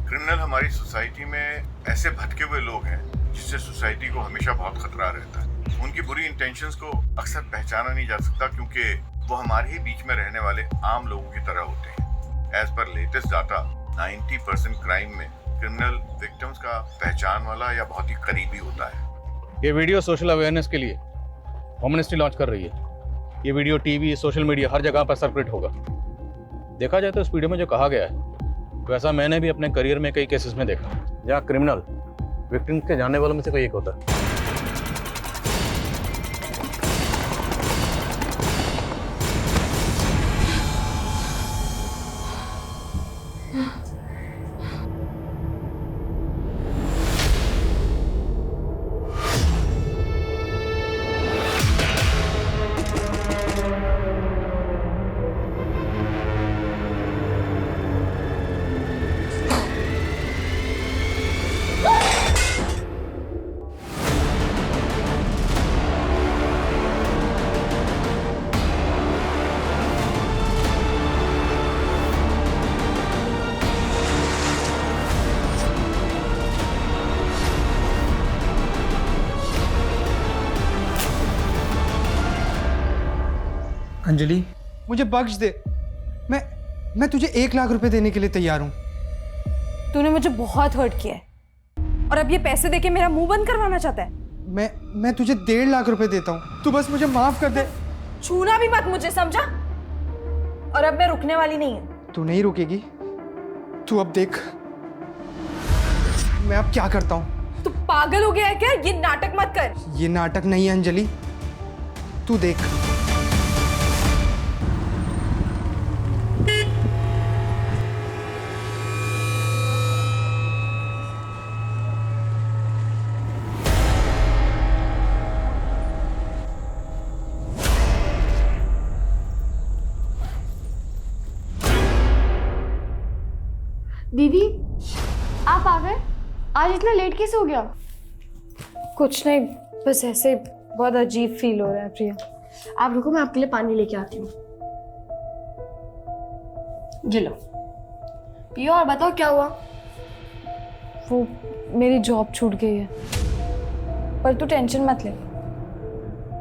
Criminal हमारी society में ऐसे भटके हुए लोग हैं जिससे सोसाइटी को हमेशा बहुत खतरा रहता है। उनकी बुरी इंटेंशंस को अक्सर पहचाना नहीं जा सकता क्योंकि वो हमारे ही बीच में रहने वाले आम लोगों की तरह होते हैं। As per latest data 90% crime में क्रिमिनल विक्टिम्स का पहचान वाला या बहुत ही करीबी होता है। ये वीडियो सोशल अवेयरनेस के लिए होमनेस्टी लॉन्च कर रही है। ये वीडियो टीवी, सोशल मीडिया हर जगह पर सर्कुलेट होगा। देखा जाए तो इस वीडियो में जो कहा गया है वैसा मैंने भी अपने करियर में कई केसेस में देखा जहाँ क्रिमिनल विक्टिम के जानने वालों में से कोई एक होता है। अंजलि, मुझे बख्श दे। मैं तुझे 1 लाख रुपए देने के लिए तैयार हूँ। तूने मुझे बहुत हर्ट किया है और अब ये पैसे देके मेरा मुंह बंद करवाना चाहता है। मैं तुझे 1.5 लाख रुपए देता हूँ, तू बस मुझे माफ कर दे। छूना भी मत मुझे, समझा? और अब मैं रुकने वाली नहीं हूँ। तू नहीं रुकेगी? तू अब देख मैं अब क्या करता हूँ। तू पागल हो गया है क्या? ये नाटक मत कर। ये नाटक नहीं है अंजलि, तू देख। दीदी, आप आ गए? आज इतना लेट कैसे हो गया? कुछ नहीं, बस ऐसे बहुत अजीब फील हो रहा है प्रिया। आप रुको, मैं आपके लिए पानी लेके आती हूँ। ये लो, पियो और बताओ क्या हुआ। वो मेरी जॉब छूट गई है, पर तू टेंशन मत ले।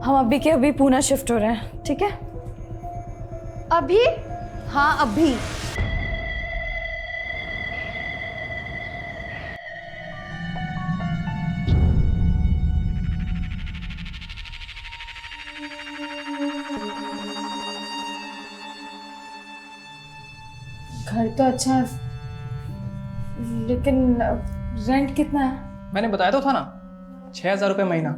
हम अभी के अभी पूना शिफ्ट हो रहे हैं, ठीक है? अभी? हाँ अभी। घर तो अच्छा है, लेकिन रेंट कितना है? मैंने बताया तो था ना, 6,000 रुपये महीना।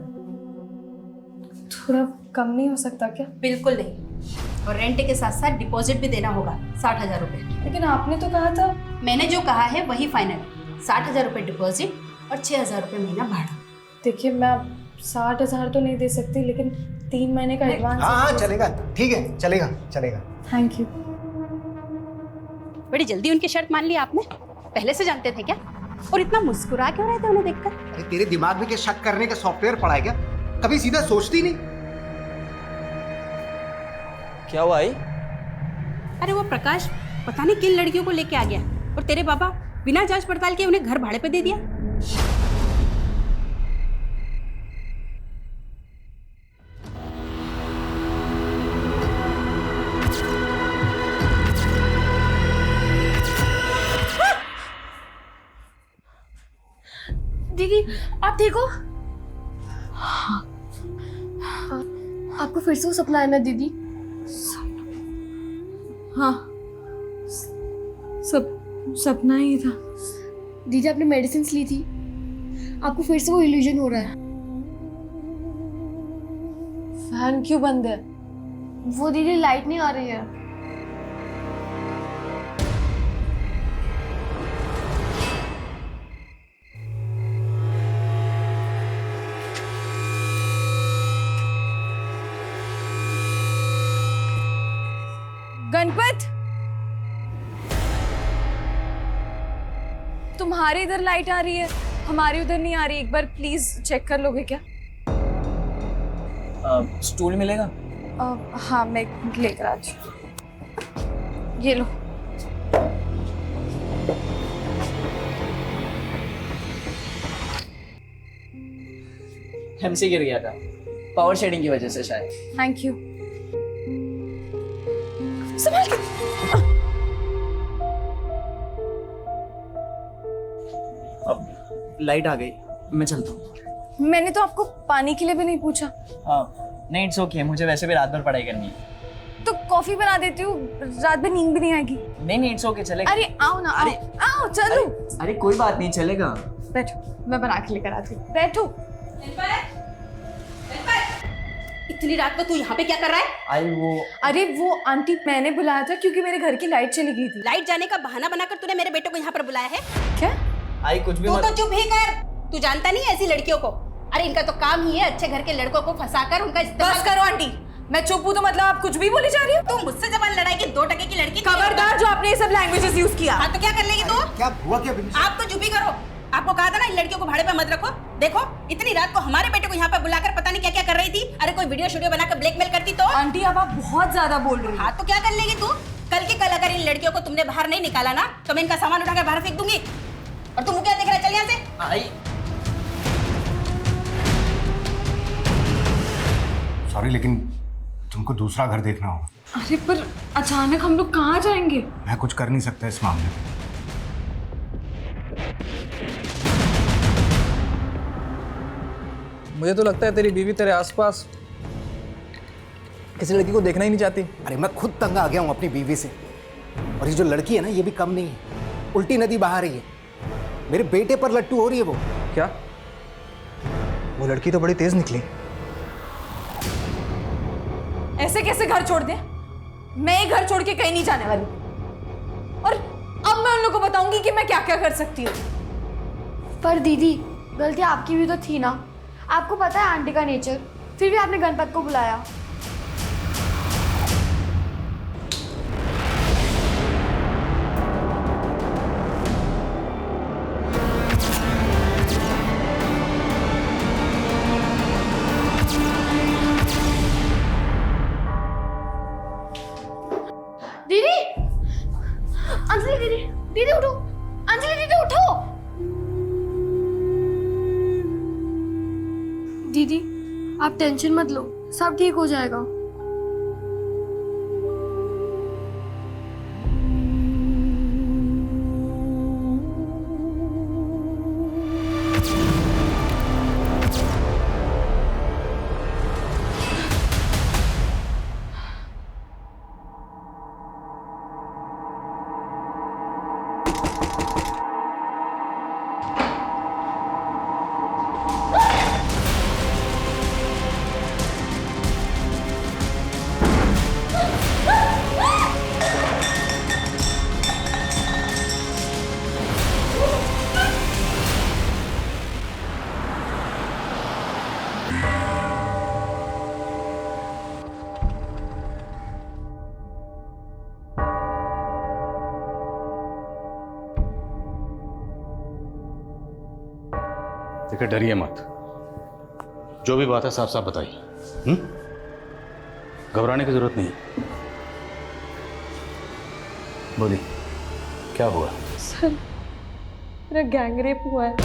थोड़ा कम नहीं हो सकता क्या? बिल्कुल नहीं, और रेंट के साथ साथ डिपॉजिट भी देना होगा 60,000 रुपये। लेकिन आपने तो कहा था। मैंने जो कहा है वही फाइनल, 60,000 रुपये डिपॉजिट और 6,000 रुपये महीना भाड़ा। देखिए, मैं 60,000 तो नहीं दे सकती, लेकिन 3 महीने का एडवांस। हाँ चलेगा, ठीक है, चलेगा चलेगा। Thank you. बड़ी जल्दी उनकी शर्त मान ली आपने, पहले से जानते थे क्या? और इतना मुस्कुरा क्यों रहे थे उन्हें देखकर? अरे तेरे दिमाग में क्या शक करने का सॉफ्टवेयर पड़ा है क्या? कभी सीधा सोचती नहीं? क्या हुआ आई? अरे वो प्रकाश पता नहीं किन लड़कियों को लेके आ गया और तेरे पापा बिना जांच पड़ताल के उन्हें घर भाड़े पे दे दिया। दीदी, आप ठीक हो? हाँ। आपको फिर से वो सपना है ना दीदी? हाँ, सपना ही था। दीदी, आपने मेडिसिन ली थी, आपको फिर से वो इल्यूजन हो रहा है। फैन क्यों बंद है? वो दीदी लाइट नहीं आ रही है। गणपत, तुम्हारे इधर लाइट आ रही है, हमारी उधर नहीं आ रही। एक बार प्लीज चेक कर लोगे क्या? स्टूल मिलेगा? हाँ, मैं लेकर आ जाऊँ। ये लो। हमसे गिर गया था, पावर शेडिंग की वजह से शायद। Thank you. संभाल के। अब लाइट आ गई, मैं चलता हूँ। मैंने तो आपको पानी के लिए भी नहीं पूछा। नहीं इट्स ओके, मुझे वैसे भी रात भर पढ़ाई करनी है। तो कॉफी बना देती हूँ, रात भर नींद भी नहीं आएगी। नहीं इट्स ओके, चलेगा। अरे आओ ना, आओ आओ, चलो। अरे कोई बात नहीं, चलेगा। बैठो, मैं बना के लेकर आती हूँ। बैठो। इतनी रात को तू यहाँ पे क्या कर रहा है? अरे वो आंटी, मैंने बुलाया था क्योंकि मेरे घर की लाइट चली गई थी। लाइट जाने का बहाना बनाकर तूने मेरे बेटे को यहाँ पर बुलाया है? क्या? आई कुछ भी तू मत। तो चुप ही कर। तू जानता नहीं है ऐसी लड़कियों को? अरे इनका तो काम ही है अच्छे घर के लड़कों को फंसाकर उनका इस्तेमाल। बस करो आंटी, मैं चुप हूँ तो मतलब आप कुछ भी बोली जा रही हो? तुम मुझसे जबान लड़ाएगी, 2 टके की लड़की। खबरदार जो आपने ये सब लैंग्वेजेस यूज किया। हाँ तो क्या कर लेगी तू? क्या हुआ क्या बिन्नी? आप तो चुप ही करो। आपको कहा था ना इन लड़कियों को भाड़े पे मत रखो। देखो इतनी रात को हमारे बेटे को यहाँ पे बुलाकर पता नहीं क्या क्या कर रही थी। अरे कोई वीडियो शूडियो बनाकर ब्लैकमेल करती तो? आंटी अब आप बहुत ज्यादा बोल रही हो। हाँ तो क्या कर लेगी तू? कल के कल अगर इन लड़कियों को तुमने बाहर नहीं निकाला ना तो मैं इनका सामान उठाकर बाहर फेंक दूंगी। और तुम क्या देख रहा है? चल यहाँ से। आई सॉरी लेकिन तुमको दूसरा घर देखना होगा। अरे पर अचानक हम लोग कहाँ जाएंगे? मैं कुछ कर नहीं सकता इस मामले में। मुझे तो लगता है तेरी बीवी तेरे आसपास किसी लड़की को देखना ही नहीं चाहती। अरे मैं खुद तंग आ गया हूँ अपनी बीवी से। और ये जो लड़की है ना, ये भी कम नहीं है, उल्टी नदी बहा रही है। मेरे बेटे पर लट्टू हो रही है वो। क्या? वो लड़की तो बड़ी तेज निकली। ऐसे कैसे घर छोड़ दे? मैं ही घर छोड़ के कहीं नहीं जाने वाली। और अब मैं उन लोगों को बताऊंगी कि मैं क्या क्या कर सकती हूँ। पर दीदी, गलती आपकी भी तो थी ना। आपको पता है आंटी का नेचर, फिर भी आपने गणपत को बुलाया। दीदी, अंजलि दीदी, दीदी उठो, अंजलि दीदी उठो। दीदी आप टेंशन मत लो, सब ठीक हो जाएगा। देखिए डरिए मत, जो भी बात है साफ साफ बताइए। घबराने की जरूरत नहीं। बोलिए क्या हुआ? सर मेरा गैंग रेप हुआ है।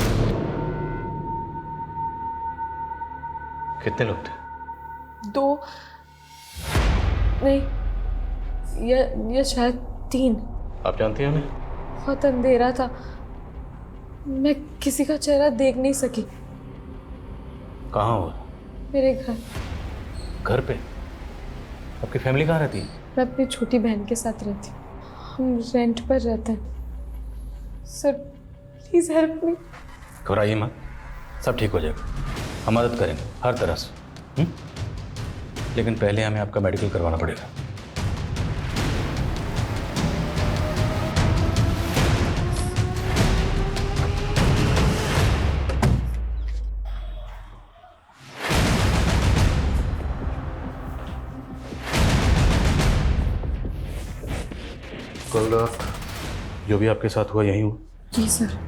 कितने लोग थे? 2 नहीं, ये शायद 3। आप जानती हैं उन्हें? बहुत अंधेरा था, मैं किसी का चेहरा देख नहीं सकी। कहाँ हुआ? मेरे घर। घर पे? आपकी फैमिली कहाँ रहती है? मैं अपनी छोटी बहन के साथ रहती हूँ। हम रेंट पर रहते हैं। Sir please help me. घबराइए मत, सब ठीक हो जाएगा। हम मदद करेंगे हर तरह से। लेकिन पहले हमें आपका मेडिकल करवाना पड़ेगा। कल रात जो भी आपके साथ हुआ यही हुआ? जी सर।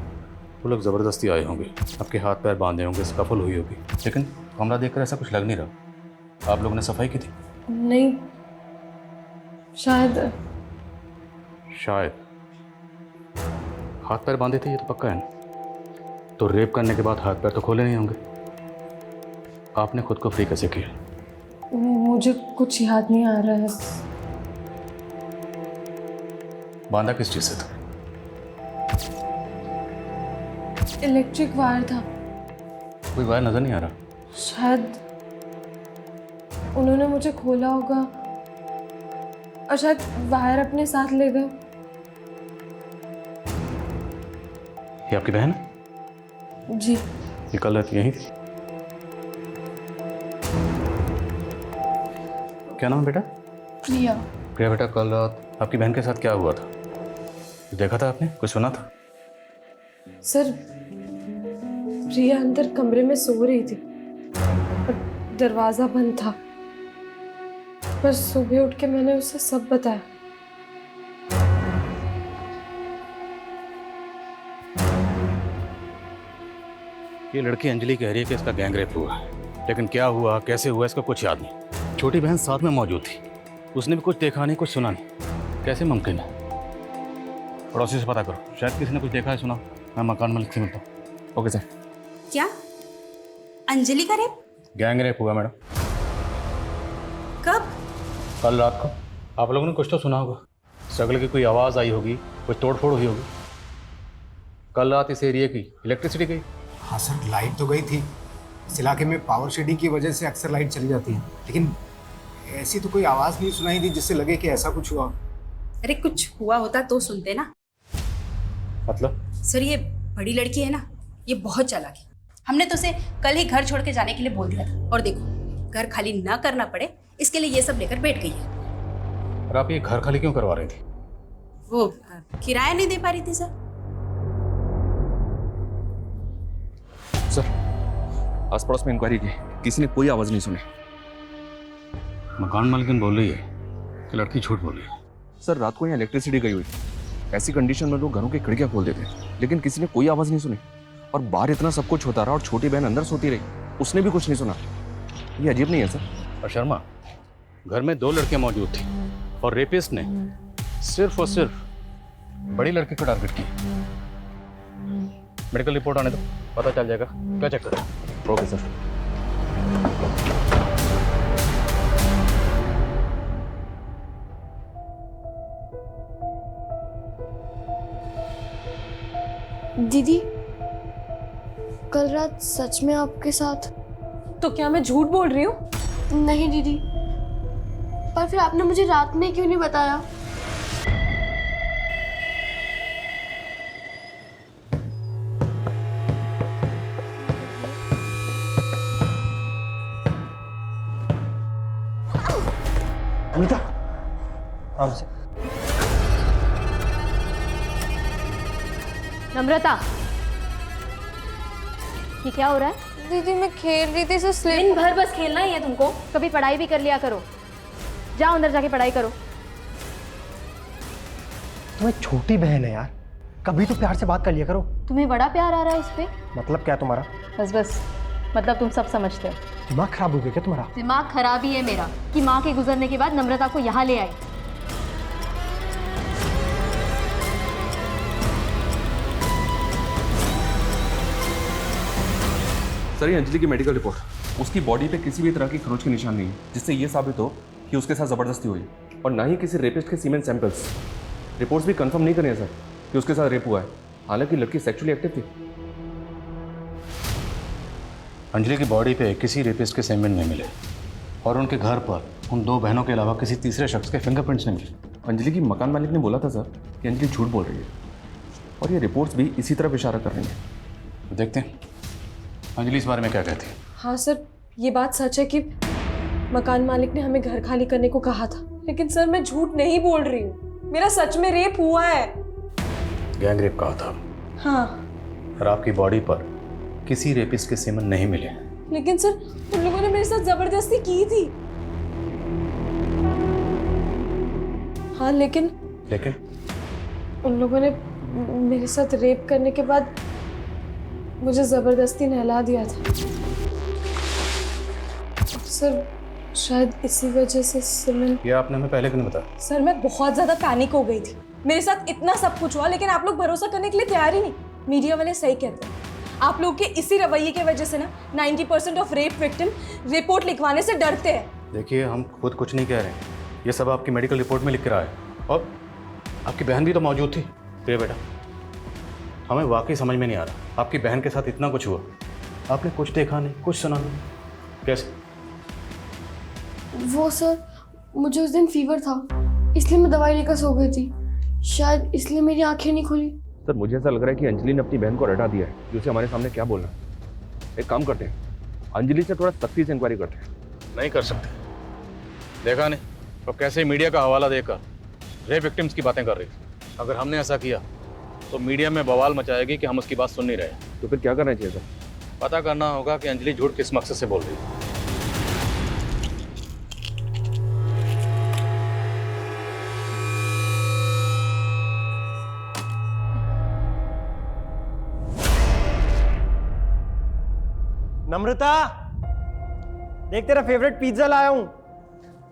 वो लोग ज़बरदस्ती आए होंगे, आपके हाथ पैर बांधे होंगे, स्कफल हुई होगी, लेकिन कमरा देखकर ऐसा कुछ लग नहीं रहा। आप लोगों ने सफाई की थी? नहीं, शायद हाथ पैर बांधे थे, ये तो पक्का है ना? तो रेप करने के बाद हाथ पैर तो खोले नहीं होंगे। आपने खुद को फ्री कैसे किया? मुझे कुछ याद नहीं आ रहा है। बांधा किस चीज से था? इलेक्ट्रिक वायर था। कोई वायर नजर नहीं आ रहा। शायद उन्होंने मुझे खोला होगा और शायद वायर अपने साथ ले गए। ये आपकी बहन है? जी। ये कल रात यहीं थी? क्या नाम है बेटा? प्रिया। प्रिया बेटा, कल रात आपकी बहन के साथ क्या हुआ था? देखा था आपने? कुछ सुना था? सर, प्रिया अंदर कमरे में सो रही थी और दरवाजा बंद था। पर सुबह उठ के मैंने उसे सब बताया। ये लड़की अंजलि कह रही है कि इसका गैंग रेप हुआ है, लेकिन क्या हुआ, कैसे हुआ, इसका कुछ याद नहीं। छोटी बहन साथ में मौजूद थी, उसने भी कुछ देखा नहीं, कुछ सुना नहीं। कैसे मुमकिन है? पड़ोसी से पता करो, शायद किसी ने कुछ देखा है, सुना। मैं मकान मालिक से मिलता हूँ। Okay sir. क्या अंजलि का रेप? गैंग रेप हुआ मैडम। कब? कल रात को। आप लोगों ने कुछ तो सुना होगा, स्ट्रगल की कोई आवाज़ आई होगी, कुछ तोड़फोड़ हुई होगी। कल रात इस एरिया की इलेक्ट्रिसिटी गई। हाँ सर, लाइट तो गई थी। इस इलाके में पावर शेडिंग की वजह से अक्सर लाइट चली जाती है, लेकिन ऐसी तो कोई आवाज़ नहीं सुनाई दी जिससे लगे कि ऐसा कुछ हुआ। अरे कुछ हुआ होता तो सुनते ना। मतलब? सर, ये बड़ी लड़की है ना, ये बहुत चालाक है। हमने तो उसे कल ही घर छोड़ के जाने के लिए बोल दिया था, और देखो घर खाली ना करना पड़े इसके लिए ये सब लेकर बैठ गई है। और आप ये घर खाली क्यों करवा रही थी? वो किराया नहीं दे पा रही थी सर। सर, आस पड़ोस में इंक्वायरी की, किसी ने कोई आवाज नहीं सुनी। मकान मालिकन बोल रही है कि लड़की झूठ बोल रही है। सर, रात को यहाँ इलेक्ट्रिसिटी गई हुई, ऐसी कंडीशन में लोग घरों की खिड़कियां खोल देते हैं, लेकिन किसी ने कोई आवाज नहीं सुनी। और बाहर इतना सब कुछ होता रहा और छोटी बहन अंदर सोती रही, उसने भी कुछ नहीं सुना। ये अजीब नहीं है सर? और शर्मा, घर में 2 लड़कियां मौजूद थी और रेपिस्ट ने सिर्फ और सिर्फ बड़ी लड़की को टारगेट किया। मेडिकल रिपोर्ट आने दो, पता चल जाएगा क्या चेक करो। Okay sir. दीदी, कल रात सच में आपके साथ? तो क्या मैं झूठ बोल रही हूँ? नहीं दीदी, पर फिर आपने मुझे रात में क्यों नहीं बताया? अनीता, आराम से। नम्रता, ये क्या हो रहा है? दीदी मैं खेल रही थी, दिन भर बस खेलना ही है तुमको? कभी पढ़ाई भी कर लिया करो। जाओ अंदर जाके पढ़ाई करो। तुम्हें छोटी बहन है यार, कभी तो प्यार से बात कर लिया करो। तुम्हें बड़ा प्यार आ रहा है इस पे? मतलब क्या तुम्हारा? बस मतलब तुम सब समझते हो। दिमाग खराब हो गया क्या तुम्हारा? दिमाग खराब ही है मेरा कि माँ के गुजरने के बाद नम्रता को यहाँ ले आई। सर, ये अंजलि की मेडिकल रिपोर्ट, उसकी बॉडी पे किसी भी तरह की खरोच के निशान नहीं है, जिससे ये साबित हो कि उसके साथ जबरदस्ती हुई, और ना ही किसी रेपिस्ट के सीमेन सैंपल्स। रिपोर्ट्स भी कंफर्म नहीं कर रहे हैं सर कि उसके साथ रेप हुआ है, हालांकि लड़की सेक्सुअली एक्टिव थी। अंजलि की बॉडी पे किसी रेपिस्ट के सेमेन नहीं मिले और उनके घर पर उन 2 बहनों के अलावा किसी तीसरे शख्स के फिंगरप्रिंट्स नहीं मिले। अंजलि की मकान मालिक ने बोला था सर कि अंजलि झूठ बोल रही है, और ये रिपोर्ट्स भी इसी तरफ इशारा कर रही हैं। देखते हैं अंजलि इस बारे में क्या कहती है। हाँ सर, ये बात सच है कि मकान मालिक ने हमें घर खाली करने को कहा था, लेकिन सर मैं झूठ नहीं बोल रही हूँ, मेरा सच में रेप हुआ है। गैंग रेप कहा था? हाँ। और आपकी बॉडी पर किसी रेपिस्ट के सेमन नहीं मिले। लेकिन सर उन लोगों ने मेरे साथ जबरदस्ती की थी। हाँ लेकिन उन लोगों ने मेरे साथ रेप करने के बाद मुझे जबरदस्ती नहला दिया था। सर शायद इसी वजह से सिमन। ये आपने हमें पहले क्यों नहीं बताया? सर मैं बहुत ज्यादा पैनिक हो गई थी, मेरे साथ इतना सब कुछ हुआ लेकिन आप लोग भरोसा करने के लिए तैयार ही नहीं। मीडिया वाले सही कहते हैं, आप लोग के इसी रवैये की वजह से ना 90% ऑफ रेप विक्टिम रिपोर्ट लिखवाने से डरते हैं। देखिए, हम खुद कुछ नहीं कह रहे हैं, ये सब आपकी मेडिकल रिपोर्ट में लिख के रहा है। और आपकी बहन भी तो मौजूद थी। प्रिया बेटा, हमें वाकई समझ में नहीं आ रहा, आपकी बहन के साथ इतना कुछ हुआ, आपने कुछ देखा नहीं, कुछ सुना नहीं, कैसे? वो सर, मुझे उस दिन फीवर था, इसलिए मैं दवाई लेकर सो गई थी। शायद इसलिए मेरी आंखें नहीं खुली। सर मुझे ऐसा लग रहा है कि अंजलि ने अपनी बहन को रटा दिया है, जो उसे हमारे सामने क्या बोलना। एक काम करते हैं, अंजलि से थोड़ा सख्ती से इंक्वायरी करते हैं। नहीं कर सकते, देखा नहीं तो कैसे मीडिया का हवाला देकर रेप विक्टिम्स की बातें कर रही थी। अगर हमने ऐसा किया तो मीडिया में बवाल मचाएगी कि हम उसकी बात सुन नहीं रहे। तो फिर क्या करना चाहिए सर? पता करना होगा कि अंजलि झूठ किस मकसद से बोल रही है। नम्रता, देख तेरा फेवरेट पिज्जा लाया हूं,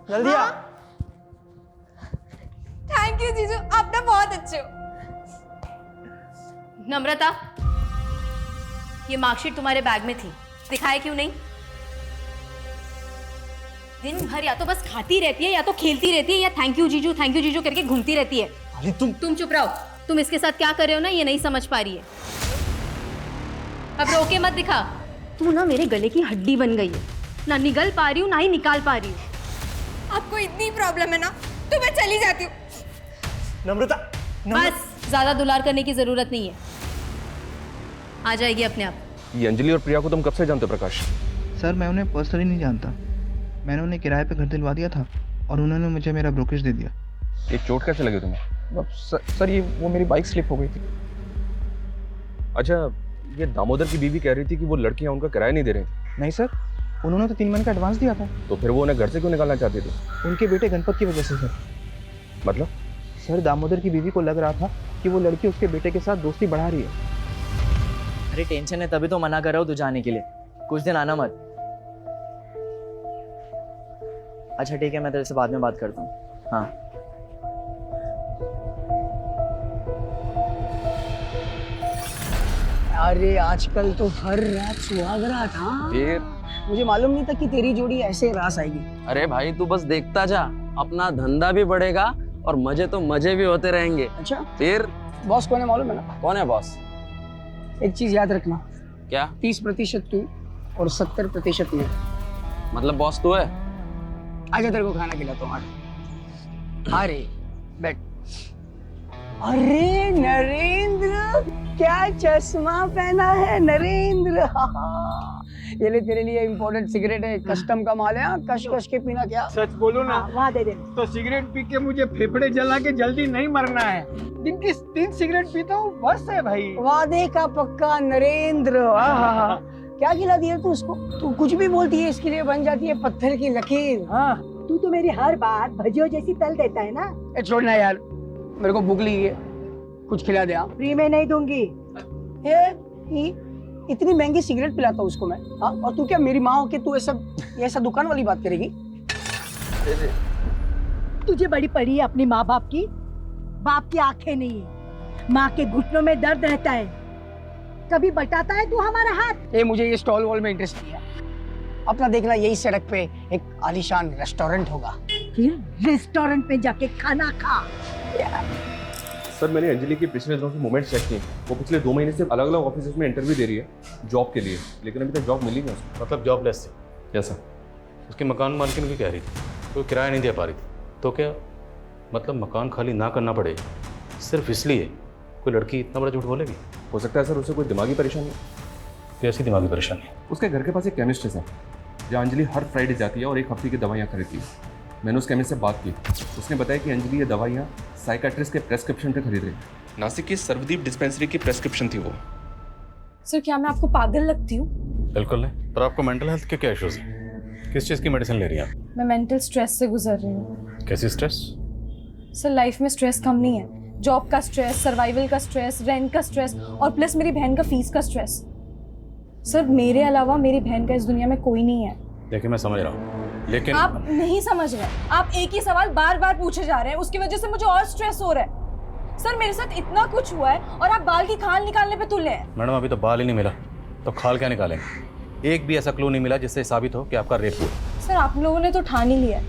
जल्दी आ। थैंक यू जीजू, आप ना बहुत अच्छे हो। नम्रता, ये मार्कशीट तुम्हारे बैग में थी, दिखाए क्यों नहीं? दिन भर या तो बस खाती रहती है या तो खेलती रहती है या थैंक यू जीजू करके घूमती रहती है। अरे तुम चुप रहो। तुम इसके साथ क्या कर रहे हो ना, ये नहीं समझ पा रही है। अब रोके मत दिखा। तू ना मेरे गले की हड्डी बन गई है, ना निगल पा रही हूँ ना ही निकाल पा रही हूँ। आपको इतनी प्रॉब्लम है ना तो मैं चली जाती हूँ। नम्रता, बस, ज्यादा दुलार करने की जरूरत नहीं है, आ जाएगी अपने आप। ये अंजलि और प्रिया को तुम कब से जानते हो प्रकाश? सर मैं उन्हें पर्सनली नहीं जानता, मैंने उन्हें किराए पे घर दिलवा दिया था और उन्होंने मुझे मेरा ब्रोकरेज दे दिया। ये चोट कैसे लगी तुम्हें? सर ये वो मेरी बाइक स्लिप हो गई थी। अच्छा, ये दामोदर की बीवी कह रही थी कि वो लड़कियां उनका किराया नहीं दे रही थी। नहीं सर, उन्होंने तो 3 महीने का एडवांस दिया था। तो फिर वो उन्हें घर से क्यों निकालना चाहती थी? उनके बेटे गणपत की वजह से सर। मतलब? सर दामोदर की बीवी को लग रहा था कि वो लड़की उसके बेटे के साथ दोस्ती बढ़ा रही है। अरे टेंशन है तभी तो मना कर रहा हूँ तू जाने के लिए, कुछ दिन आना मत। अच्छा ठीक है, मैं तेरे से बाद में बात करता हूँ। हाँ अरे आजकल तो हर रात सुहाग रात। था फिर मुझे मालूम नहीं था कि तेरी जोड़ी ऐसे रास आएगी। अरे भाई तू बस देखता जा, अपना धंधा भी बढ़ेगा और मजे तो मजे भी होते रहेंगे। अच्छा फिर बॉस कौन है मालूम है ना? कौन है बॉस? एक चीज याद रखना, क्या? 30% तू और 70% मैं। मतलब बॉस तू है? आजा तेरे को खाना खिलाता हूँ। अरे बैठ। अरे नरेंद्र, क्या चश्मा पहना है नरेंद्र। ये ले तेरे लिए इम्पोर्टेंट सिगरेट है, कस्टम का माल है। कश कश के पीना। क्या सच बोलो ना, वहाँ दे दे। तो सिगरेट पी के मुझे फेफड़े जला के जल्दी नहीं मरना है। दिन की 3 सिगरेट पीता हूँ बस है भाई। वादे का पक्का नरेंद्र। क्या खिला दिया तू उसको? तू कुछ भी बोलती है इसके लिए बन जाती है पत्थर की लकीर। हाँ तू तो मेरी हर बात भजियो जैसी तल देता है ना। छोड़ना यार, मेरे को भूख लगी है, कुछ खिला दे। फ्री में नहीं दूंगी। इतनी महंगी सिगरेट पिलाता हूँ उसको मैं। हाँ, और तू क्या मेरी माँ हो के तू ऐसा दुकान वाली बात करेगी? तुझे बड़ी पड़ी है अपनी माँ बाप की। बाप की आंखें नहीं है, माँ के घुटनों में दर्द रहता है। कभी बटाता है तू हमारा हाथ? मुझे ये स्टॉल वॉल में इंटरेस्ट नहीं है। अपना देखना यही सड़क पे एक आलीशान रेस्टोरेंट होगा, फिर रेस्टोरेंट पे जाके खाना खा। सर मैंने अंजलि की पिछले दिनों की मूवमेंट चेक की, वो पिछले 2 महीने से अलग अलग ऑफिस में इंटरव्यू दे रही है जॉब के लिए, लेकिन अभी तक जॉब मिली नहीं उसको। मतलब जॉबलेस थी? Yes sir. उसकी मकान मालकिन भी कह रही थी कोई किराया नहीं दे पा रही थी। तो क्या मतलब मकान खाली ना करना पड़े सिर्फ इसलिए कोई लड़की इतना बड़ा झूठ बोलेगी? हो सकता है सर उसे कोई दिमागी परेशानी। कैसी दिमागी परेशानी? उसके घर के पास एक केमिस्ट है सर, जहाँ अंजलि हर फ्राइडे जाती है और 1 हफ्ते की दवाइयाँ खरीदती है। मैंने उस केमिस्ट से बात की, उसने बताया कि अंजलि ये दवाइयाँ साइकाट्रिस्ट के प्रेस्क्रिप्शन पे खरीद रही है। नासिक की सर्वदीप डिस्पेंसरी की प्रेस्क्रिप्शन थी वो। सर क्या मैं आपको पागल लगती हूँ? बिल्कुल नहीं। पर आपको मेंटल हेल्थ के क्या इश्यूज हैं? किस चीज़ की मेडिसिन ले रही हैं आप? मैं मेंटल स्ट्रेस से गुजर रही हूँ। कैसी स्ट्रेस? सर लाइफ में स्ट्रेस कम नहीं है। जॉब का स्ट्रेस, सर्वाइवल का स्ट्रेस, रेंट का स्ट्रेस और प्लस मेरी बहन का फीस का स्ट्रेस। सर मेरे अलावा मेरी बहन का इस दुनिया में कोई नहीं है। देखिए मैं समझ रहा हूँ, लेकिन आप नहीं समझ रहे। आप एक ही सवाल बार बार पूछे जा रहे हैं, उसकी वजह से मुझे और स्ट्रेस हो रहा है। सर मेरे साथ इतना कुछ हुआ है और आप बाल की खाल निकालने पे तुले हैं। मैडम अभी तो बाल ही नहीं मिला, तो खाल क्या निकालेंगे? एक भी ऐसा क्लू नहीं मिला जिससे साबित हो कि आपका रेप हुआ। सर आप लोगों ने तो ठान ही लिया है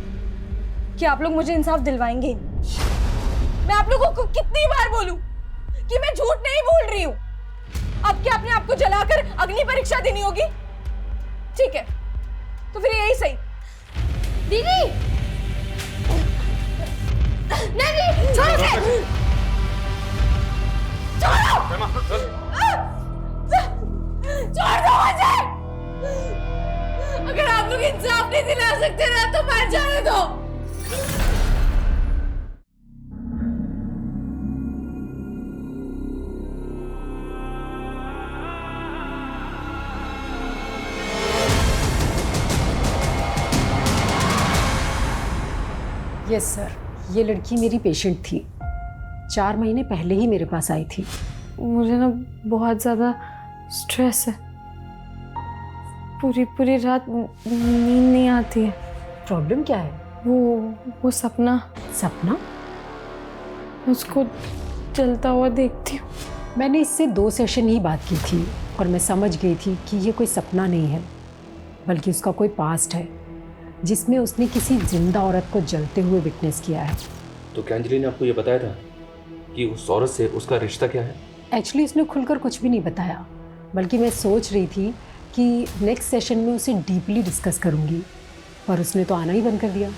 कि आप लोग मुझे इंसाफ दिलवाएंगे ही। मैं आप लोगों को कितनी बार बोलूं कि मैं झूठ नहीं बोल रही हूं? अब क्या अपने आप को जलाकर अग्नि परीक्षा देनी होगी? ठीक है, तो फिर यही सही। दीदी नहीं, छोड़ो उसे। छोड़ दो मुझे। अगर आप लोग इंसाफ नहीं दिला सकते ना तो मैं जाने दो। यस सर, ये लड़की मेरी पेशेंट थी। 4 महीने पहले ही मेरे पास आई थी। मुझे ना बहुत ज़्यादा स्ट्रेस है, पूरी रात नींद नहीं आती है। प्रॉब्लम क्या है? वो सपना उसको चलता हुआ देखती हूँ। मैंने इससे 2 सेशन ही बात की थी और मैं समझ गई थी कि ये कोई सपना नहीं है, बल्कि उसका कोई पास्ट है जिसमें उसने किसी जिंदा औरत को जलते हुए विटनेस किया है। तो क्या अंजलि ने आपको ये बताया था कि उस औरत से उसका रिश्ता क्या है? एक्चुअली उसने खुलकर कुछ भी नहीं बताया, बल्कि मैं सोच रही थी कि नेक्स्ट सेशन में उसे डीपली डिस्कस करूंगी, पर उसने तो आना ही बंद कर दिया।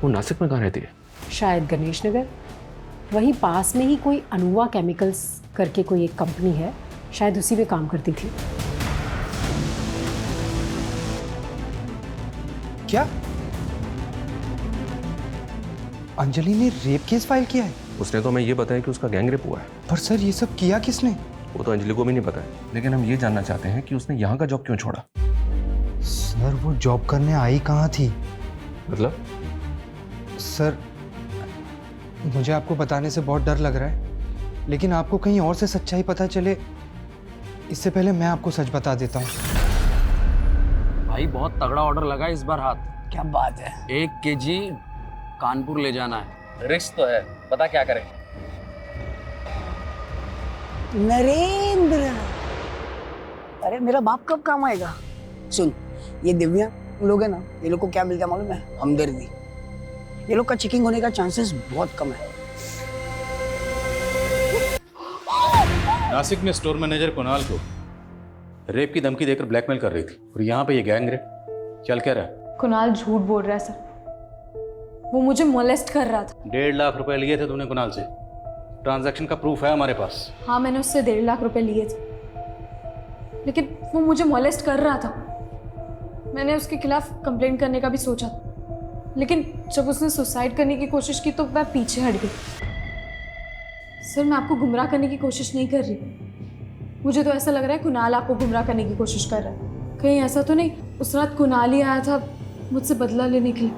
वो नासिक में कहाँ रहती है? शायद गणेश नगर, वहीं पास में ही कोई अनुवा केमिकल्स करके कोई एक कंपनी है, शायद उसी में काम करती थी। क्या अंजलि ने रेप केस फाइल किया है? उसने तो हमें ये बताया कि उसका गैंग रेप हुआ है। पर सर ये सब किया किसने? वो तो अंजलि को भी नहीं पता है, लेकिन हम ये जानना चाहते हैं कि उसने यहाँ का जॉब क्यों छोड़ा। सर वो जॉब करने आई कहाँ थी? मतलब? सर मुझे आपको बताने से बहुत डर लग रहा है, लेकिन आपको कहीं और से सच्चाई पता चले इससे पहले मैं आपको सच बता देता हूँ। भाई बहुत तगड़ा ऑर्डर लगा इस बार हाथ। क्या बात है। 1 kg कानपुर ले जाना है। रिस्क तो है, पता क्या करें? नरेंद्र, अरे मेरा बाप कब काम आएगा? सुन, ये दिव्या लोग है ना, ये लोग को क्या मिलता है मालूम है? हमदर्दी। ये लोग का चेकिंग होने का चांसेस बहुत कम है। नासिक में स्टोर मैनेजर कुणाल को रेप की धमकी देकर ब्लैकमेल कर रही थी, और यहाँ पे ये गैंग रेप चल क्या रहा है? कुणाल झूठ बोल रहा है सर, वो मुझे मोलेस्ट कर रहा था। 1.5 लाख रुपए लिए थे तुमने कुणाल से, ट्रांजैक्शन का प्रूफ है हमारे पास। हाँ मैंने उससे 1.5 लाख रुपए लिए थे, लेकिन वो मुझे मोलेस्ट कर रहा था। मैंने उसके खिलाफ कंप्लेंट करने का भी सोचा, लेकिन जब उसने सुसाइड करने की कोशिश की तो मैं पीछे हट गई। सर मैं आपको गुमराह करने की कोशिश नहीं कर रही, मुझे तो ऐसा लग रहा है कुणाल आपको गुमराह करने की कोशिश कर रहा है। कहीं ऐसा तो नहीं उस रात कुणाल ही आया था मुझसे बदला लेने के लिए?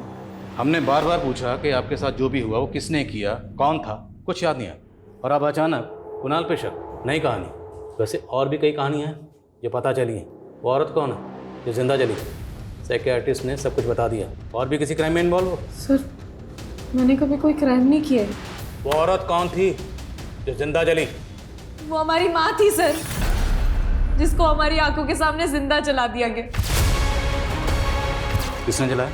हमने बार बार पूछा कि आपके साथ जो भी हुआ वो किसने किया, कौन था, कुछ याद नहीं आया, और अब अचानक कुणाल पे शक। नई कहानी। वैसे और भी कई कहानियाँ हैं जो पता चली हैं। वो औरत कौन है जो जिंदा जली? साइकियाट्रिस्ट ने सब कुछ बता दिया। और भी किसी क्राइम में इन्वॉल्व हो? सर मैंने कभी कोई क्राइम नहीं किया है। वो औरत कौन थी जो जिंदा जली? वो हमारी माँ थी सर, जिसको हमारी आंखों के सामने जिंदा जला दिया गया। किसने जलाया?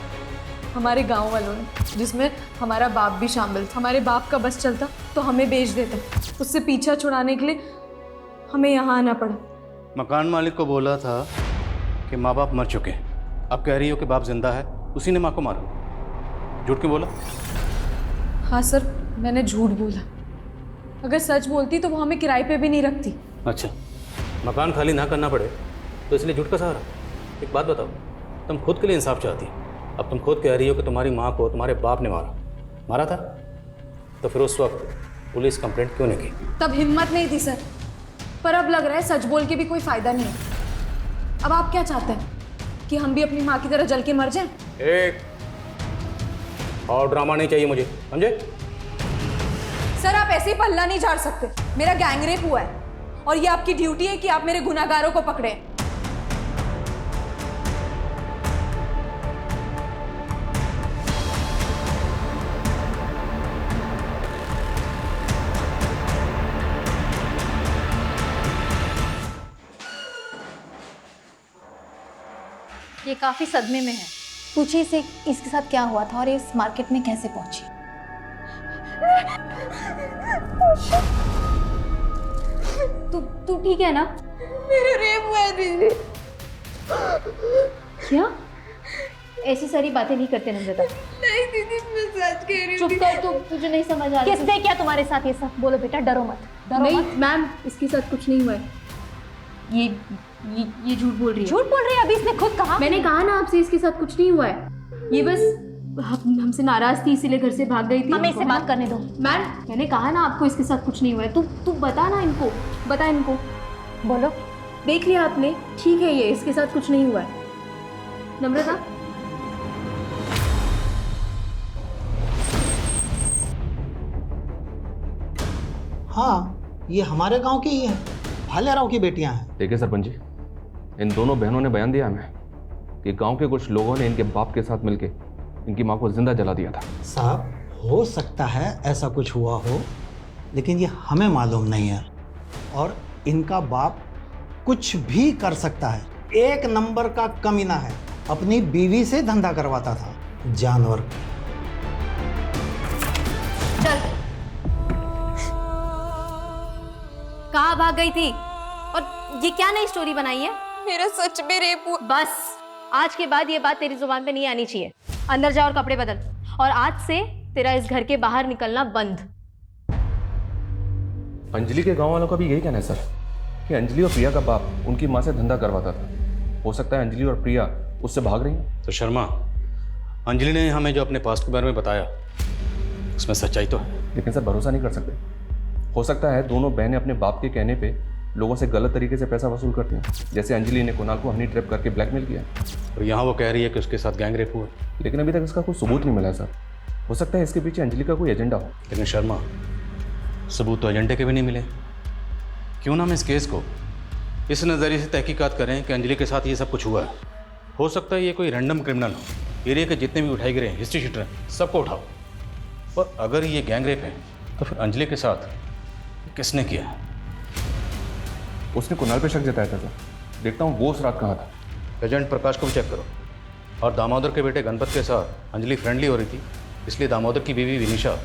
हमारे गांव वालों ने, जिसमें हमारा बाप भी शामिल था। हमारे बाप का बस चलता तो हमें बेच देता, उससे पीछा छुड़ाने के लिए हमें यहाँ आना पड़ा। मकान मालिक को बोला था कि माँ बाप मर चुके हैं, अब कह रही हो कि बाप जिंदा है, उसी ने माँ को मारा। झूठ क्यों बोला? हाँ सर मैंने झूठ बोला, अगर सच बोलती तो वो हमें किराए पे भी नहीं रखती। अच्छा, मकान खाली ना करना पड़े तो इसलिए झूठ का सहारा। एक बात बताओ, तुम खुद के लिए इंसाफ चाहती, अब तुम खुद कह रही हो कि तुम्हारी माँ को तुम्हारे बाप ने मारा था, तो फिर उस वक्त पुलिस कंप्लेंट क्यों नहीं की? तब हिम्मत नहीं थी सर, पर अब लग रहा है सच बोल के भी कोई फायदा नहीं है। अब आप क्या चाहते हैं कि हम भी अपनी माँ की तरह जल के मर जाएं? एक और ड्रामा नहीं चाहिए मुझे, समझे? सर आप ऐसे ही पल्ला नहीं झाड़ सकते। मेरा गैंगरेप हुआ है और ये आपकी ड्यूटी है कि आप मेरे गुनाहगारों को पकड़ें। ये काफ़ी सदमे में है। पूछिए इसे इसके साथ क्या हुआ था और ये इस मार्केट में कैसे पहुंची। तू ठीक है ना? मेरा रेप हुआ है दीदी। क्या? ऐसी सारी बातें नहीं करते नम्रता। नहीं दीदी, मैं सच कह रही हूँ। चुप कर, तुझे नहीं समझ आ रहा। किसने क्या तुम्हारे साथ ये सब? बोलो बेटा, डरो मत। नहीं मैम, इसके साथ कुछ नहीं हुआ है। ये झूठ बोल रही है। झूठ बोल रही है? अभी इसने खुद कहा। मैंने कहा ना आपसे, इसके साथ कुछ नहीं हुआ है। ये बस हमसे नाराज थी, इसीलिए घर से भाग गई थी। हमें इससे बात करने दो। मैम मैंने कहा ना आपको, इसके साथ कुछ नहीं हुआ है। तू बता ना इनको, बता इनको। बोलो। देख लिया आपने, ठीक है, ये इसके साथ कुछ नहीं हुआ है। नम्रता, हाँ, ये हमारे गांव की ही है, भालेराव की बेटियां हैं। देखिए सरपंच जी, इन दोनों बहनों ने बयान दिया हमें कि गांव के कुछ लोगों ने इनके बाप के साथ मिलके इनकी मां को जिंदा जला दिया था। साहब, हो सकता है ऐसा कुछ हुआ हो, लेकिन ये हमें मालूम नहीं है। और इनका बाप कुछ भी कर सकता है। एक नंबर का कमीना है, अपनी बीवी से धंधा करवाता था, जानवर। कहाँ भाग गई थी? और ये क्या नई स्टोरी बनाई है? मेरा सच में रेप हुआ। बस आज के बाद ये बात तेरी जुबान पे नहीं आनी चाहिए। अंदर जा और कपड़े बदल, और आज से तेरा इस घर के बाहर निकलना बंद। अंजलि के गांव वालों का भी यही कहना है सर कि अंजलि और प्रिया का बाप उनकी मां से धंधा करवाता था। हो सकता है अंजलि और प्रिया उससे भाग रही हैं। तो शर्मा, अंजलि ने हमें जो अपने पास्ट के बारे में बताया, उसमें सच्चाई तो है। लेकिन सर भरोसा नहीं कर सकते। हो सकता है दोनों बहनें अपने बाप के कहने पे लोगों से गलत तरीके से पैसा वसूल करती हैं, जैसे अंजलि ने कुणाल को हनी ट्रैप करके ब्लैकमेल किया। और यहाँ वो कह रही है कि उसके साथ गैंग रेप हुआ, लेकिन अभी तक इसका कोई सबूत नहीं मिला है सर। हो सकता है इसके पीछे अंजलि का कोई एजेंडा हो। लेकिन शर्मा, सबूत तो एजेंडे के भी नहीं मिले। क्यों ना हम इस केस को इस नज़रिए से तहकीकात करें कि अंजलि के साथ ये सब कुछ हुआ है। हो सकता है ये कोई रैंडम क्रिमिनल हो, एरिया के जितने भी उठाए गए हिस्ट्री शीटर हैं सबको उठाओ। और अगर ये गैंग रेप है तो फिर अंजलि के साथ किसने किया है? उसने कुणाल पे शक जताया था सर। देखता हूँ वो उस रात कहाँ था। एजेंट प्रकाश को भी चेक करो। और दामोदर के बेटे गणपत के साथ अंजलि फ्रेंडली हो रही थी, इसलिए दामोदर की बीवी विनीशा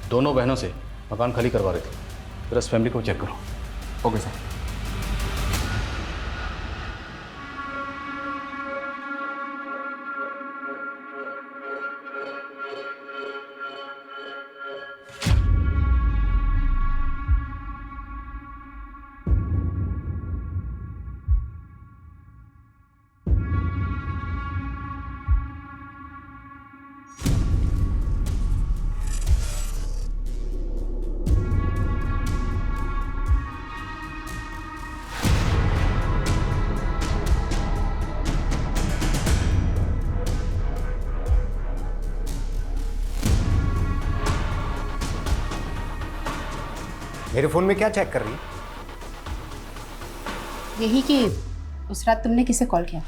दोनों बहनों से मकान खाली करवा रही थी। फिर इस फैमिली को चेक करो। Okay sir. मेरे फोन में क्या चेक कर रही है? यही कि उस रात तुमने किसे कॉल किया था?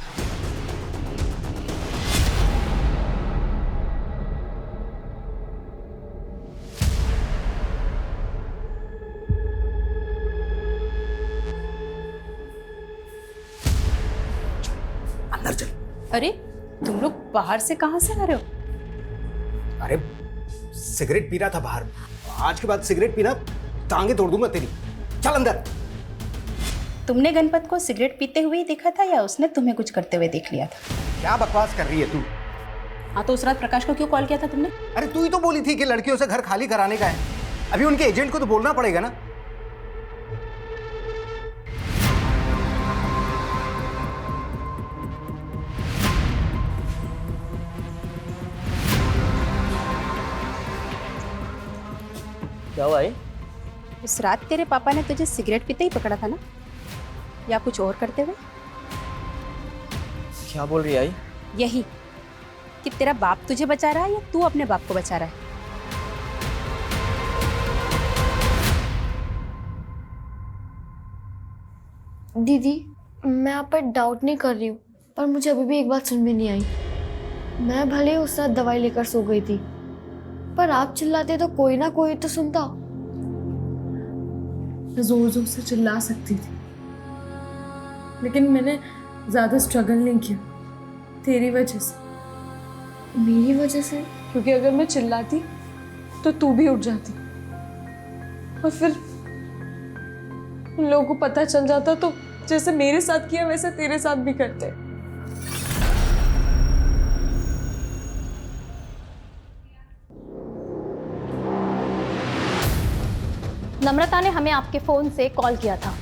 अंदर चल। अरे तुम लोग बाहर से कहाँ से आ रहे हो? अरे सिगरेट पी रहा था बाहर। आज के बाद सिगरेट पीना टांगे तोड़ दूंगा तेरी। चल अंदर। तुमने गणपत को सिगरेट पीते हुए ही देखा था या उसने तुम्हें कुछ करते हुए देख लिया था? क्या बकवास कर रही है तू? हाँ तो उस रात प्रकाश को क्यों कॉल किया था तुमने? अरे तू ही तो बोली थी कि लड़कियों से घर खाली कराने का है। अभी उनके एजेंट को तो बोलना पड़ेगा ना। क्या हुआ है? उस रात तेरे पापा ने तुझे सिगरेट पीते ही पकड़ा था ना, या कुछ और करते हुए? क्या बोल रही है आई? यही कि तेरा बाप तुझे बचा रहा है या तू अपने बाप को बचा रहा है? दीदी, मैं आप पर डाउट नहीं कर रही हूँ, पर मुझे अभी भी एक बात समझ में नहीं आई। मैं भले ही उस रात दवाई लेकर सो गई थी, पर आप चिल्लाते तो कोई ना कोई तो सुनता। जोर जोर से चिल्ला सकती थी, लेकिन मैंने ज़्यादा स्ट्रगल नहीं किया। तेरी वजह से। मेरी वजह से? क्योंकि अगर मैं चिल्लाती तो तू भी उठ जाती और फिर उन लोगों को पता चल जाता तो जैसे मेरे साथ किया वैसे तेरे साथ भी करते। नम्रता ने हमें आपके फोन से कॉल किया था।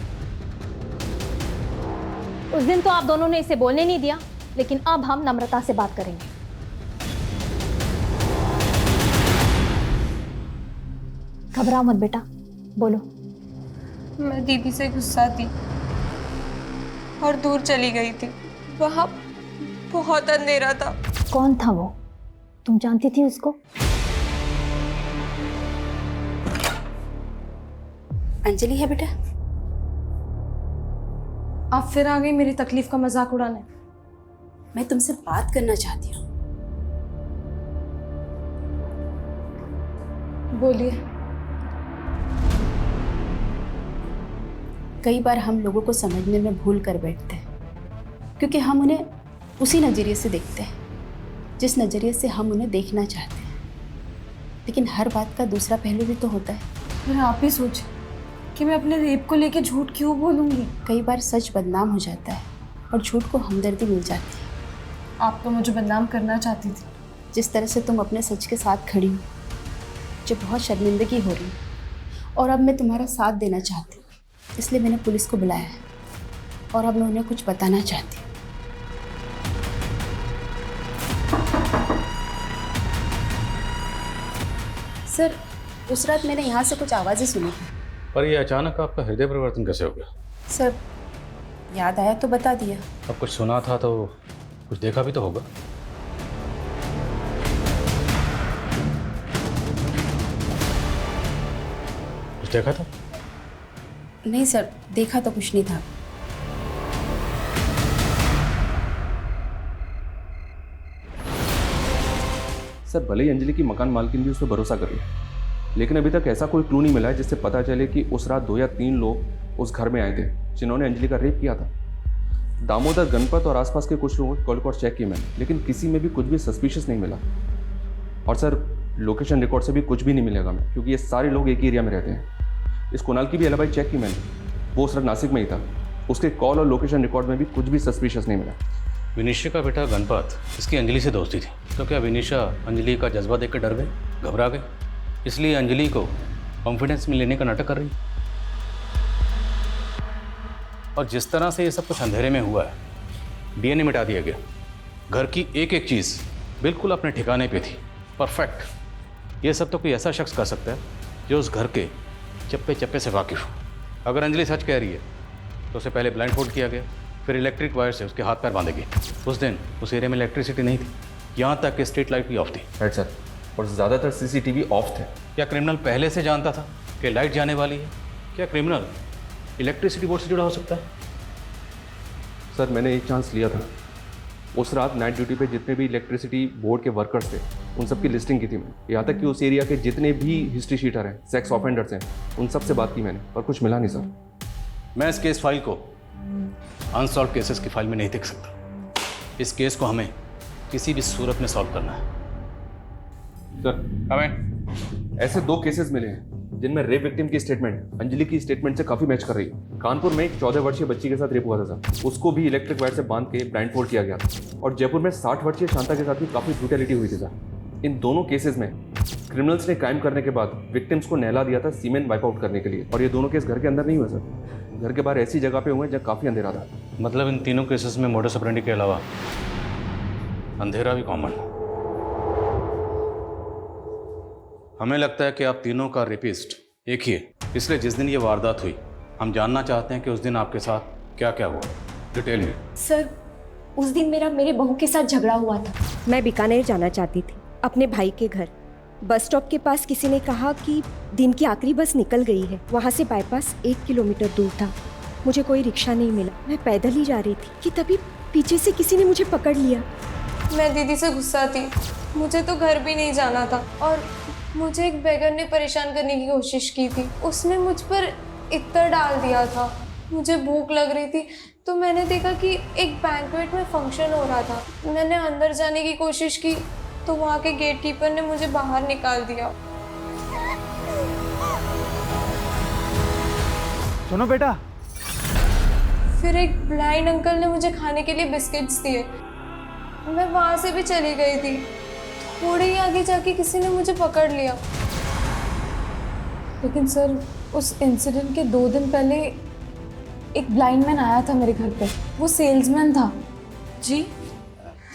उस दिन तो आप दोनों ने इसे बोलने नहीं दिया, लेकिन अब हम नम्रता से बात करेंगे। घबराओ मत बेटा, बोलो। मैं दीदी से गुस्सा थी और दूर चली गई थी। वहां बहुत अंधेरा था। कौन था वो? तुम जानती थी उसको? अंजलि है बेटा। आप फिर आ गई मेरी तकलीफ का मजाक उड़ाने। मैं तुमसे बात करना चाहती हूँ। बोलिए। कई बार हम लोगों को समझने में भूल कर बैठते हैं, क्योंकि हम उन्हें उसी नज़रिए से देखते हैं जिस नज़रिए से हम उन्हें देखना चाहते हैं। लेकिन हर बात का दूसरा पहलू भी तो होता है। फिर आप ही सोचें कि मैं अपने रेप को लेके झूठ क्यों बोलूँगी। कई बार सच बदनाम हो जाता है और झूठ को हमदर्दी मिल जाती है। आप तो मुझे बदनाम करना चाहती थी। जिस तरह से तुम अपने सच के साथ खड़ी हो, मुझे बहुत शर्मिंदगी हो रही है और अब मैं तुम्हारा साथ देना चाहती हूँ। इसलिए मैंने पुलिस को बुलाया है और अब मैं उन्हें कुछ बताना चाहती हूँ। सर, उस रात मैंने यहाँ से कुछ आवाज़ें सुनी थी। पर ये अचानक आपका हृदय परिवर्तन कैसे हो गया? सर, याद आया तो बता दिया। अब कुछ सुना था तो कुछ देखा भी तो होगा। कुछ देखा था? नहीं सर, देखा तो कुछ नहीं था। सर, भले ही अंजलि की मकान मालकिन भी उस पर भरोसा कर रही है, लेकिन अभी तक ऐसा कोई क्लू नहीं मिला है जिससे पता चले कि उस रात 2 या 3 लोग उस घर में आए थे जिन्होंने अंजलि का रेप किया था। दामोदर, गणपत और आसपास के कुछ लोगों के कॉल रिकॉर्ड चेक किए मैंने, लेकिन किसी में भी कुछ भी सस्पिशियस नहीं मिला। और सर, लोकेशन रिकॉर्ड से भी कुछ भी नहीं मिलेगा हमें, क्योंकि ये सारे लोग एक ही एरिया में रहते हैं। इस कुणाल की भी एलिबाई चेक की मैंने, वो उस रात नासिक में ही था। उसके कॉल और लोकेशन रिकॉर्ड में भी कुछ भी सस्पिशियस नहीं मिला। विनिशा का बेटा गणपत, इसकी अंजलि से दोस्ती थी, तो क्या विनिशा अंजलि का जज्बा देख कर डर गई, घबरा गई, इसलिए अंजलि को कॉन्फिडेंस में लेने का नाटक कर रही? और जिस तरह से ये सब कुछ अंधेरे में हुआ है, डीएनए मिटा दिया गया, घर की एक एक चीज़ बिल्कुल अपने ठिकाने पे थी, परफेक्ट। ये सब तो कोई ऐसा शख्स कर सकता है जो उस घर के चप्पे चप्पे से वाकिफ हो। अगर अंजलि सच कह रही है तो उसे पहले ब्लाइंड फोल्ड किया गया, फिर इलेक्ट्रिक वायर से उसके हाथ पैर बांधे गए। उस दिन उस एरिया में इलेक्ट्रिसिटी नहीं थी, यहाँ तक कि स्ट्रीट लाइट भी ऑफ थी। राइट सर, और ज़्यादातर सीसीटीवी ऑफ थे। क्या क्रिमिनल पहले से जानता था कि लाइट जाने वाली है? क्या क्रिमिनल इलेक्ट्रिसिटी बोर्ड से जुड़ा हो सकता है? सर, मैंने एक चांस लिया था। उस रात नाइट ड्यूटी पे जितने भी इलेक्ट्रिसिटी बोर्ड के वर्कर्स थे, उन सब की लिस्टिंग की थी मैंने। यहाँ तक कि उस एरिया के जितने भी हिस्ट्री शीटर हैं, सेक्स ऑफेंडर्स हैं, उन सब से बात की मैंने, पर कुछ मिला नहीं सर। मैं इस केस फाइल को अनसॉल्व केसेस की फाइल में नहीं देख सकता। इस केस को हमें किसी भी सूरत में सॉल्व करना है। सर, हमें ऐसे 2 केसेस मिले हैं जिनमें रेप विक्टिम की स्टेटमेंट अंजलि की स्टेटमेंट से काफ़ी मैच कर रही है। कानपुर में एक 14 वर्षीय बच्ची के साथ रेप हुआ था सर, उसको भी इलेक्ट्रिक वायर से बांध के ब्लाइंड फोल्ड किया गया था। और जयपुर में 60 वर्षीय शांता के साथ भी काफ़ी ब्रूटैलिटी हुई थी सर। इन दोनों केसेस में क्रिमिनल्स ने क्राइम करने के बाद विक्टिम्स को नहला दिया था सीमेंट वाइप आउट करने के लिए। और ये दोनों केस घर के अंदर नहीं हुए सर, घर के बाहर ऐसी जगह पे हुए जहाँ काफ़ी अंधेरा था। मतलब इन तीनों केसेस में मोडस ऑपरेंडी के अलावा अंधेरा भी कॉमन। हमें लगता है कि आप तीनों का रेपिस्ट एक ही है, इसलिए जिस दिन ये वारदात हुई हम जानना चाहते हैं कि उस दिन आपके साथ क्या क्या हुआ, डिटेल में। सर, उस दिन मेरे बहू के साथ झगड़ा हुआ था। मैं बीकानेर जाना चाहती थी अपने भाई के घर। बस स्टॉप के पास किसी ने कहा कि दिन की आखिरी बस निकल गई है। वहाँ से बाईपास 1 किलोमीटर दूर था। मुझे कोई रिक्शा नहीं मिला, मैं पैदल ही जा रही थी कि तभी पीछे से किसी ने मुझे पकड़ लिया। मैं दीदी से गुस्सा थी, मुझे तो घर भी नहीं जाना था और मुझे एक बेगर ने परेशान करने की कोशिश की थी। उसने मुझ पर इत्र डाल दिया था मुझे भूख लग रही थी तो मैंने देखा कि एक बैंक्वेट में फंक्शन हो रहा था। मैंने अंदर जाने की कोशिश की तो वहाँ के गेट कीपर ने मुझे बाहर निकाल दिया। सुनो बेटा। फिर एक ब्लाइंड अंकल ने मुझे खाने के लिए बिस्किट्स दिए। मैं वहाँ से भी चली गई थी। थोड़ी ही आगे जाके किसी ने मुझे पकड़ लिया। लेकिन सर, उस इंसिडेंट के 2 दिन पहले एक ब्लाइंड मैन आया था मेरे घर पे। वो सेल्समैन था। जी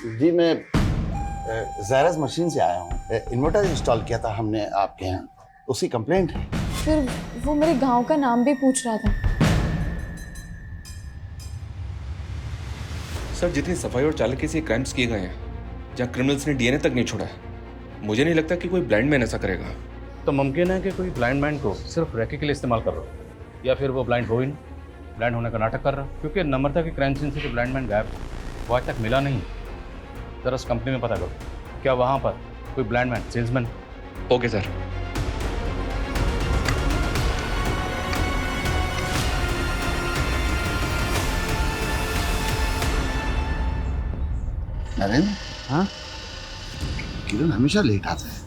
जी, मैं ज़ायरस मशीन से आया हूँ। इन्वर्टर इंस्टॉल किया था हमने आपके यहाँ, उसकी कंप्लेंट है। फिर वो मेरे गांव का नाम भी पूछ रहा था। सर, जितनी सफाई और चालाकी से क्राइम्स किए गए हैं, जहाँ क्रिमिनल्स ने डीएनए तक नहीं छोड़ा है, मुझे नहीं लगता कि कोई ब्लाइंड मैन ऐसा करेगा। तो मुमकिन है कि कोई ब्लाइंड मैन को सिर्फ रैके के लिए इस्तेमाल कर रहा हो, या फिर वो ब्लाइंड हो ही नहीं, ब्लाइंड होने का नाटक कर रहा, क्योंकि नम्रता के क्राइम सीन से जो ब्लाइंड मैन गायब वो आज तक मिला नहीं। जरा उस कंपनी में पता करो, क्या वहाँ पर कोई blind man salesman? Okay sir. Narendra, हाँ किरण हमेशा लेट आता है।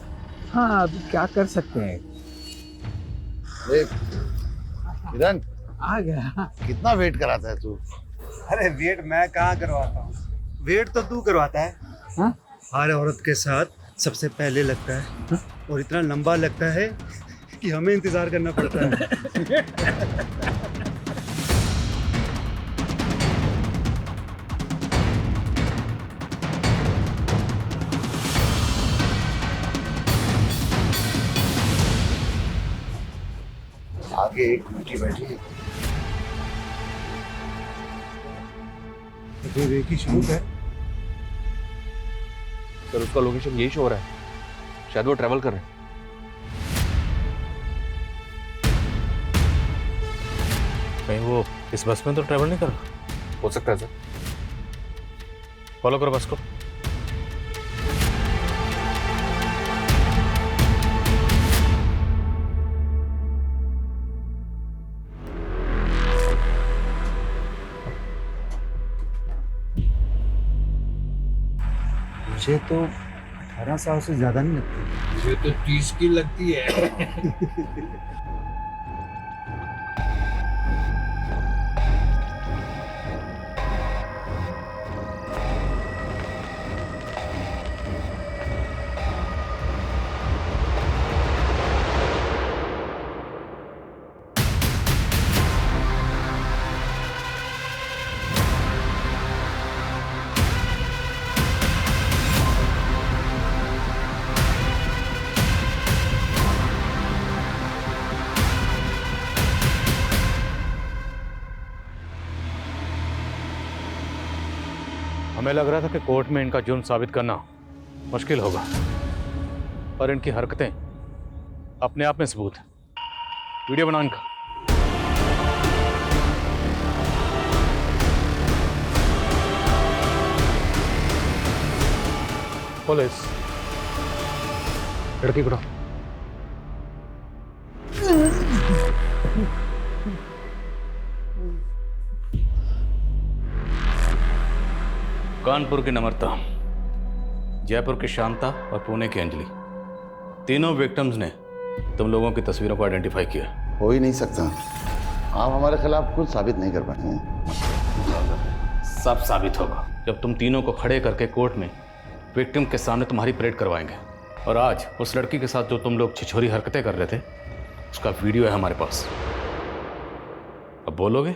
हाँ, अभी क्या कर सकते हैं। किरण आ गया। कितना वेट कराता है तू? अरे वेट मैं कहाँ करवाता हूँ, वेट तो तू करवाता है। हाँ? हर औरत के साथ सबसे पहले लगता है। हाँ? और इतना लंबा लगता है कि हमें इंतजार करना पड़ता है। आगे एक बेटी बैठी है। तो एक ही शुरू है। सर, उसका लोकेशन यही शो हो रहा है, शायद वो ट्रैवल कर रहे हैं। कहीं वो इस बस में तो ट्रैवल नहीं कर रहा? हो सकता है सर। फॉलो करो बस को। मुझे तो 18 साल से ज्यादा नहीं लगती। मुझे तो 30 की लगती है। हमें लग रहा था कि कोर्ट में इनका जुर्म साबित करना मुश्किल होगा, पर इनकी हरकतें अपने आप में सबूत है। वीडियो बनाओ इनका। पुलिस, लड़की को कानपुर की नम्रता, जयपुर की शांता और पुणे की अंजलि, तीनों विक्टिम्स ने तुम लोगों की तस्वीरों को आइडेंटिफाई किया। हो ही नहीं सकता, आप हमारे खिलाफ कुछ साबित नहीं कर पाए हैं। सब साबित होगा जब तुम तीनों को खड़े करके कोर्ट में विक्टिम के सामने तुम्हारी परेड करवाएंगे। और आज उस लड़की के साथ जो तुम लोग छिछोरी हरकतें कर रहे थे, उसका वीडियो है हमारे पास। अब बोलोगे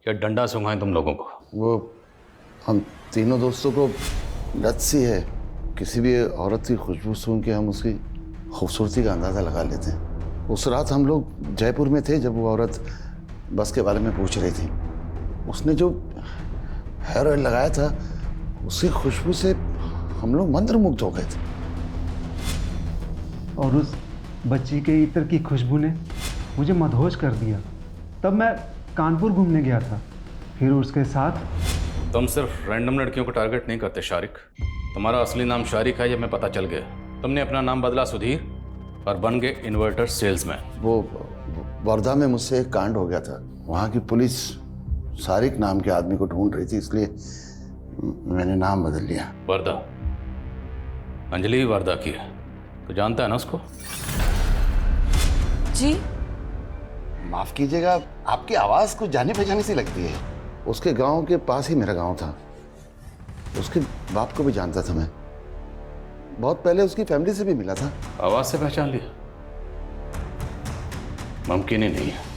या डंडा सूंघाएं तुम लोगों को? वो हम तीनों दोस्तों को लत सी है, किसी भी औरत की खुशबू सूंघ के हम उसकी खूबसूरती का अंदाज़ा लगा लेते हैं। उस रात हम लोग जयपुर में थे जब वो औरत बस के बारे में पूछ रही थी। उसने जो हेयर ऑयल लगाया था उसकी खुशबू से हम लोग मंत्रमुग्ध हो गए थे। और उस बच्ची के इत्र की खुशबू ने मुझे मदहोश कर दिया। तब मैं कानपुर घूमने गया था, फिर उसके साथ। तुम सिर्फ रैंडम लड़कियों को टारगेट नहीं करते शारिक। तुम्हारा असली नाम शारिक है, ये मैं पता चल गया। तुमने अपना नाम बदला सुधीर और बन गए इन्वर्टर सेल्समैन। वो वर्धा में मुझसे एक कांड हो गया था, वहाँ की पुलिस सारिक नाम के आदमी को ढूंढ रही थी, इसलिए मैंने नाम बदल लिया। वर्दा, अंजलि वर्दा की है, तो जानता है ना उसको? जी माफ कीजिएगा, आपकी आवाज कुछ जानी पहचानी सी लगती है। उसके गांव के पास ही मेरा गांव था, उसके बाप को भी जानता था मैं, बहुत पहले उसकी फैमिली से भी मिला था। आवाज से पहचान लिया? मुमकिन ही नहीं है।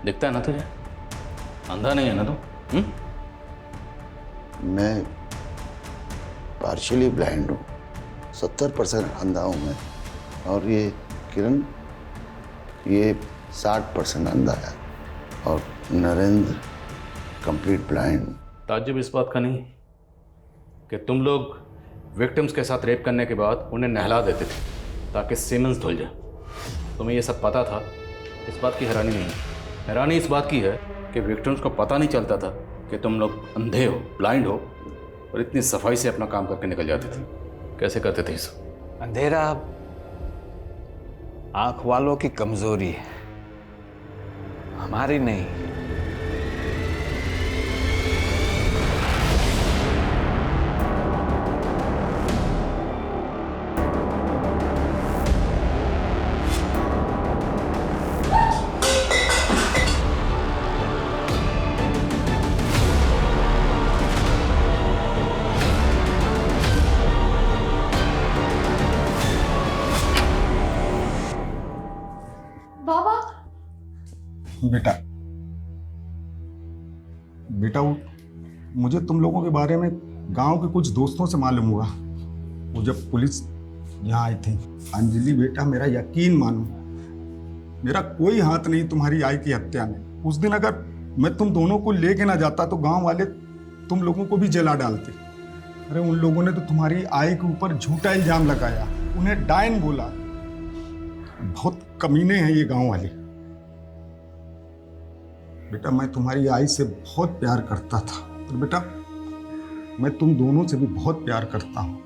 दिखता है ना तुझे, अंधा नहीं है ना तू? मैं पार्शियली ब्लाइंड हूँ, 70% अंधा हूँ मैं, और ये किरण ये 60% अंधा है, और नरेंद्र कंप्लीट ब्लाइंड। ताज्जुब इस बात का नहीं कि तुम लोग विक्टिम्स के साथ रेप करने के बाद उन्हें नहला देते थे ताकि सीमेंस धुल जाए। तुम्हें ये सब पता था, इस बात की हैरानी नहीं है। हैरानी इस बात की है कि विक्टिम्स को पता नहीं चलता था कि तुम लोग अंधे हो, ब्लाइंड हो, और इतनी सफाई से अपना काम करके निकल जाते थे। कैसे करते थे इस? अंधेरा आंख वालों की कमजोरी है, हमारी नहीं। बाबा बेटा बेटा मुझे तुम लोगों के बारे में गांव के कुछ दोस्तों से मालूम हुआ। वो जब पुलिस यहाँ आई थी। अंजलि बेटा, मेरा यकीन मानो, मेरा कोई हाथ नहीं तुम्हारी आई की हत्या में। उस दिन अगर मैं तुम दोनों को लेके ना जाता तो गांव वाले तुम लोगों को भी जला डालते। अरे उन लोगों ने तो तुम्हारी आई के ऊपर झूठा इल्जाम लगाया, उन्हें डायन बोला। बहुत कमीने हैं ये गांव वाले। बेटा मैं तुम्हारी आई से बहुत प्यार करता था, और बेटा मैं तुम दोनों से भी बहुत प्यार करता हूं।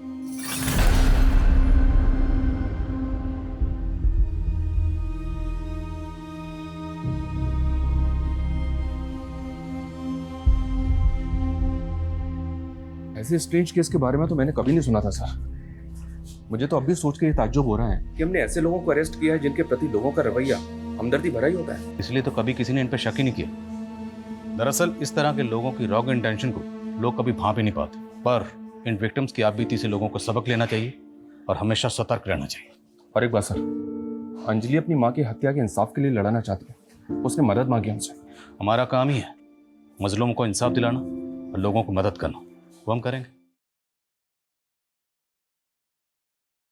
ऐसे स्ट्रेंज केस के बारे में तो मैंने कभी नहीं सुना था सर। मुझे तो अब भी सोच के ये ताज्जुब हो रहा है कि हमने ऐसे लोगों को अरेस्ट किया है जिनके प्रति लोगों का रवैया हमदर्दी भरा ही होता है। इसलिए तो कभी किसी ने इन पर शक ही नहीं किया। दरअसल इस तरह के लोगों की रॉन्ग इंटेंशन को लोग कभी भांप ही नहीं पाते। पर इन विक्टिम्स की आपबीती से लोगों को सबक लेना चाहिए और हमेशा सतर्क रहना चाहिए। और एक बात सर, अंजलि अपनी माँ की हत्या के इंसाफ के लिए लड़ना चाहती है, उसने मदद मांगी हमसे। हमारा काम ही है मजलूम को इंसाफ दिलाना और लोगों को मदद करना, वो हम करेंगे।